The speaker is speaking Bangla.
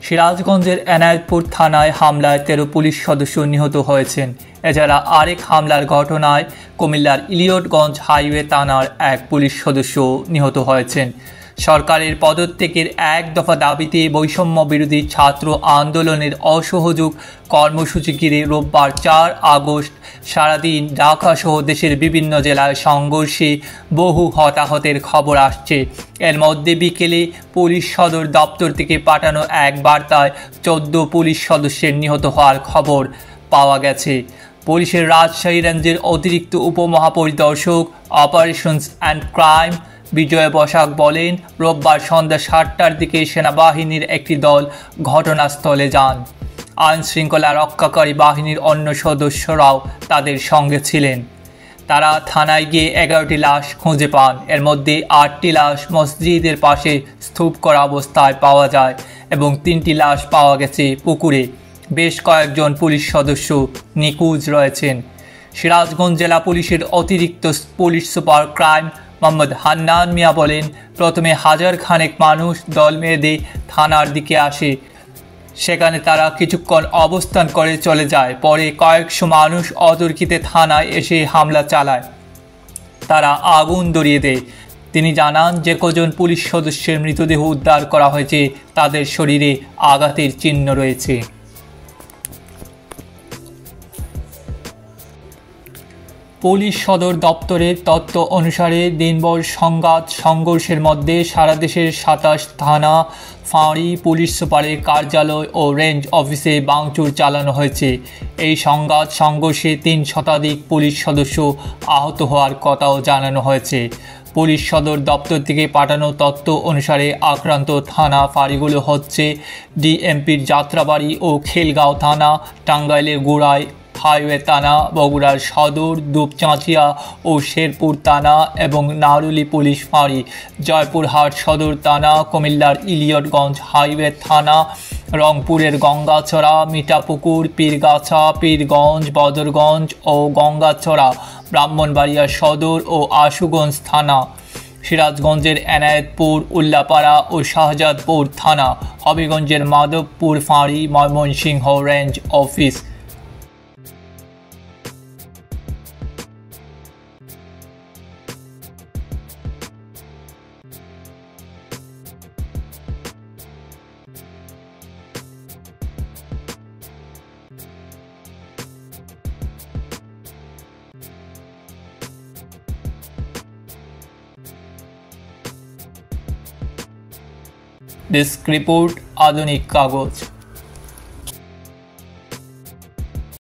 সিরাজগঞ্জের এনায়েতপুর থানায় হামলায় 13 পুলিশ সদস্য নিহত হয়েছেন। এছাড়া আরেক হামলার ঘটনায় কুমিল্লার ইলিয়টগঞ্জ হাইওয়ে থানার এক পুলিশ সদস্য নিহত হয়েছেন। সরকারের পদত্যাগের এক দফা দাবিতে বৈষম্য বিরোধী ছাত্র আন্দোলনের অসহযোগ কর্মসূচি ঘিরে রোববার 4 আগস্ট সারাদিন ঢাকাসহ দেশের বিভিন্ন জেলায় সংঘর্ষে বহু হতাহতের খবর আসছে। এর মধ্যে বিকেলে পুলিশ সদর দপ্তর থেকে পাঠানো এক বার্তায় 14 পুলিশ সদস্যের নিহত হওয়ার খবর পাওয়া গেছে। পুলিশের রাজশাহী রেঞ্জের অতিরিক্ত উপমহাপরিদর্শক অপারেশনস অ্যান্ড ক্রাইম বিজয় বসাক বলেন, রোববার সন্ধ্যা 7টার দিকে সেনাবাহিনীর একটি দল ঘটনাস্থলে যান। আইন শৃঙ্খলা রক্ষাকারী বাহিনীর অন্য সদস্যরাও তাদের সঙ্গে ছিলেন। তারা থানায় গিয়ে 11টি লাশ খুঁজে পান। এর মধ্যে 8টি লাশ মসজিদের পাশে স্তূপ করা অবস্থায় পাওয়া যায় এবং 3টি লাশ পাওয়া গেছে পুকুরে। বেশ কয়েকজন পুলিশ সদস্য নিখোঁজ রয়েছেন। সিরাজগঞ্জ জেলা পুলিশের অতিরিক্ত police super crime Mohammad Hannan Mia বলেন, প্রথমে হাজার খানেক মানুষ দল বেঁধে থানার দিকে আসে। সেখানে তারা কিছুক্ষণ অবস্থান করে চলে যায়। পরে কয়েকশো মানুষ অতর্কিতে থানায় এসে হামলা চালায়। তারা আগুন ধরিয়ে দেয়। তিনি জানান, যে কজন পুলিশ সদস্যের মৃতদেহ উদ্ধার করা হয়েছে তাদের শরীরে আঘাতের চিহ্ন রয়েছে। পুলিশ সদর দপ্তরের তথ্য অনুসারে দিনভর সংঘর্ষের মধ্যে সারা দেশের 27 থানা, ফাঁড়ি, পুলিশ সুপারের কার্যালয় ও রেঞ্জ অফিসে ভাঙচুর চালানো হয়েছে। এই সংঘর্ষে 3 শতাধিক পুলিশ সদস্য আহত হওয়ার কথাও জানানো হয়েছে। পুলিশ সদর দপ্তর থেকে পাঠানো তথ্য অনুসারে আক্রান্ত থানা ফাঁড়িগুলো হচ্ছে ডিএমপির যাত্রাবাড়ি ও খিলগাঁও থানা, টাঙ্গাইলের গোড়ায় হাইওয়ে থানা, বগুড়ার সদর, দুপচাঁচিয়া ও শেরপুর থানা এবং নারুলি পুলিশ ফাঁড়ি, জয়পুরহাট সদর থানা, কুমিল্লার ইলিয়টগঞ্জ হাইওয়ে থানা, রংপুরের গঙ্গাছড়া, মিঠাপুকুর, পীরগাছা, পীরগঞ্জ, বদরগঞ্জ ও গঙ্গাছড়া, ব্রাহ্মণবাড়িয়া সদর ও আশুগঞ্জ থানা, সিরাজগঞ্জের এনায়েতপুর, উল্লাপাড়া ও শাহজাদপুর থানা, হবিগঞ্জের মাধবপুর ফাঁড়ি, Mymensingh range office. Desk report, আধুনিক কাগজ।